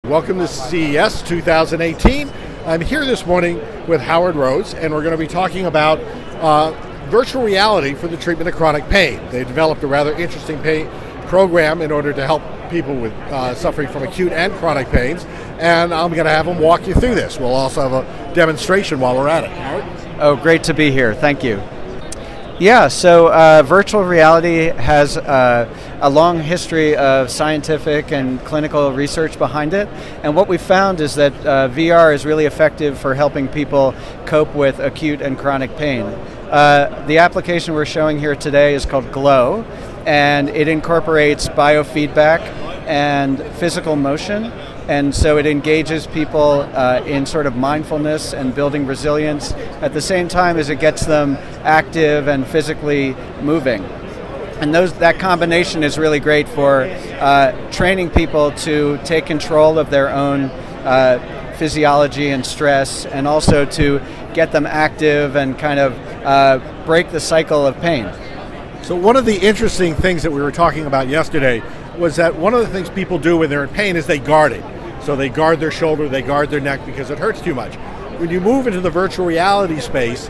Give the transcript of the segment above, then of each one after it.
Welcome to CES 2018. I'm here this morning with Howard Rose, and we're going to be talking about virtual reality for the treatment of chronic pain. They developed a rather interesting pain program in order to help people with suffering from acute and chronic pains, and I'm going to have them walk you through this. We'll also have a demonstration while we're at it. Howard? Oh, great to be here. Thank you. Yeah, so virtual reality has a long history of scientific and clinical research behind it, and what we found is that VR is really effective for helping people cope with acute and chronic pain. The application we're showing here today is called Glow, and it incorporates biofeedback and physical motion. And so it engages people in sort of mindfulness and building resilience at the same time as it gets them active and physically moving. And that combination is really great for training people to take control of their own physiology and stress, and also to get them active and kind of break the cycle of pain. So one of the interesting things that we were talking about yesterday was that one of the things people do when they're in pain is they guard it. So they guard their shoulder, they guard their neck because it hurts too much. When you move into the virtual reality space,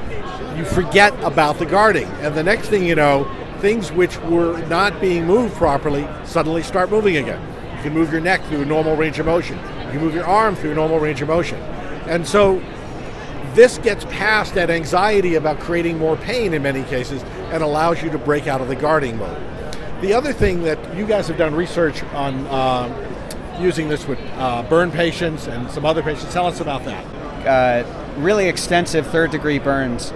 you forget about the guarding. And the next thing you know, things which were not being moved properly suddenly start moving again. You can move your neck through a normal range of motion. You can move your arm through a normal range of motion. And so this gets past that anxiety about creating more pain in many cases and allows you to break out of the guarding mode. The other thing that you guys have done research on using this with burn patients and some other patients. Tell us about that. Really extensive third-degree burns.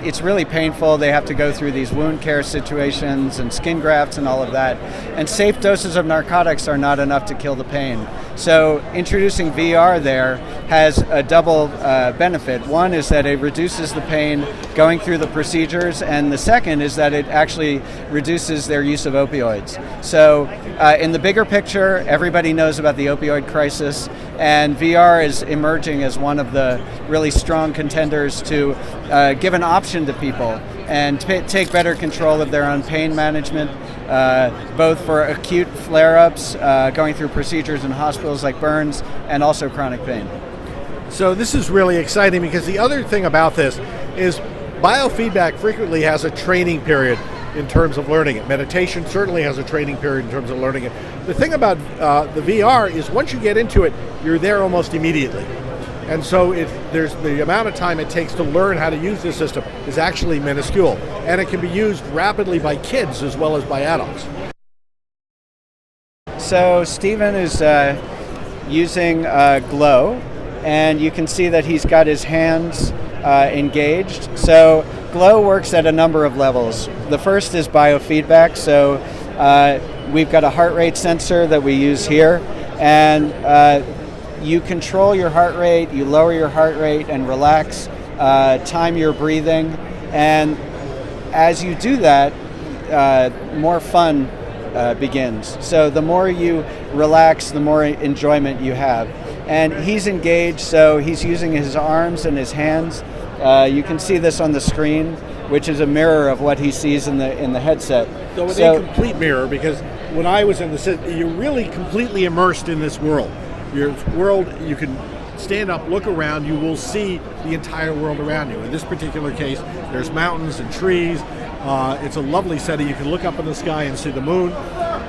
It's really painful. They have to go through these wound care situations and skin grafts and all of that. And safe doses of narcotics are not enough to kill the pain. So introducing VR there has a double benefit. One is that it reduces the pain going through the procedures, and the second is that it actually reduces their use of opioids. So in the bigger picture, everybody knows about the opioid crisis, and VR is emerging as one of the really strong contenders to give an option to people and take better control of their own pain management, both for acute flare-ups, going through procedures in hospitals like burns, and also chronic pain. So this is really exciting because the other thing about this is biofeedback frequently has a training period in terms of learning it. Meditation certainly has a training period in terms of learning it. The thing about the VR is once you get into it, you're there almost immediately. And so there's the amount of time it takes to learn how to use this system is actually minuscule. And it can be used rapidly by kids as well as by adults. So Stephen is using Glow, and you can see that he's got his hands engaged. So Glow works at a number of levels. The first is biofeedback. So we've got a heart rate sensor that we use here, and you control your heart rate, you lower your heart rate and relax, time your breathing, and as you do that, more fun begins. So the more you relax, the more enjoyment you have. And he's engaged, so he's using his arms and his hands. You can see this on the screen, which is a mirror of what he sees in the headset. So it's a complete mirror, because when I was in you're really completely immersed in this world. Your world, you can stand up, look around, you will see the entire world around you. In this particular case, there's mountains and trees. It's a lovely setting. You can look up in the sky and see the moon,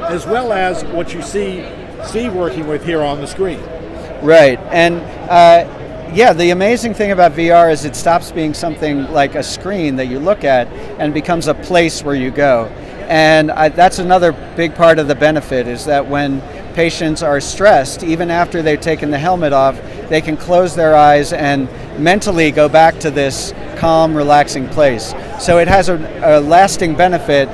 as well as what you see Steve working with here on the screen. Right, and yeah, the amazing thing about VR is it stops being something like a screen that you look at and becomes a place where you go. And that's another big part of the benefit, is that when patients are stressed, even after they've taken the helmet off, they can close their eyes and mentally go back to this calm, relaxing place. So it has a lasting benefit.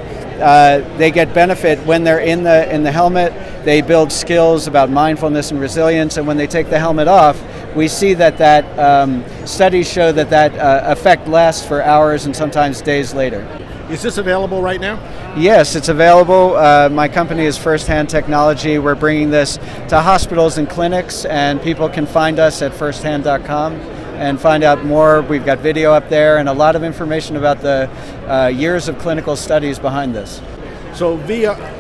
They get benefit when they're in the helmet. They build skills about mindfulness and resilience, and when they take the helmet off, we see that studies show that effect lasts for hours and sometimes days later. Is this available right now? Yes, it's available. My company is FirstHand Technology. We're bringing this to hospitals and clinics, and people can find us at firsthand.com and find out more. We've got video up there and a lot of information about the years of clinical studies behind this. So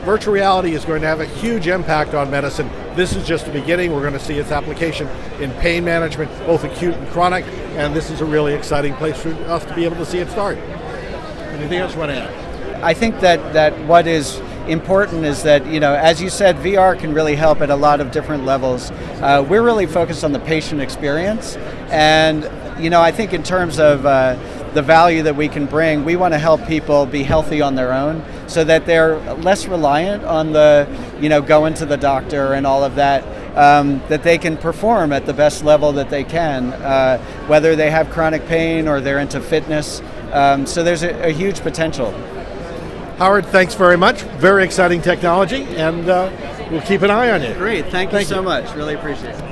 virtual reality is going to have a huge impact on medicine this is just the beginning. We're going to see its application in pain management, both acute and chronic, and this is a really exciting place for us to be able to see it start. Anything else you want to add? I think that what is important is that, as you said, VR can really help at a lot of different levels. We're really focused on the patient experience, and I think in terms of the value that we can bring, we want to help people be healthy on their own so that they're less reliant on going to the doctor and all of that, that they can perform at the best level that they can, whether they have chronic pain or they're into fitness. So there's a huge potential. Howard, thanks very much. Very exciting technology, and we'll keep an eye on it. Great, thank you so much. Really appreciate it.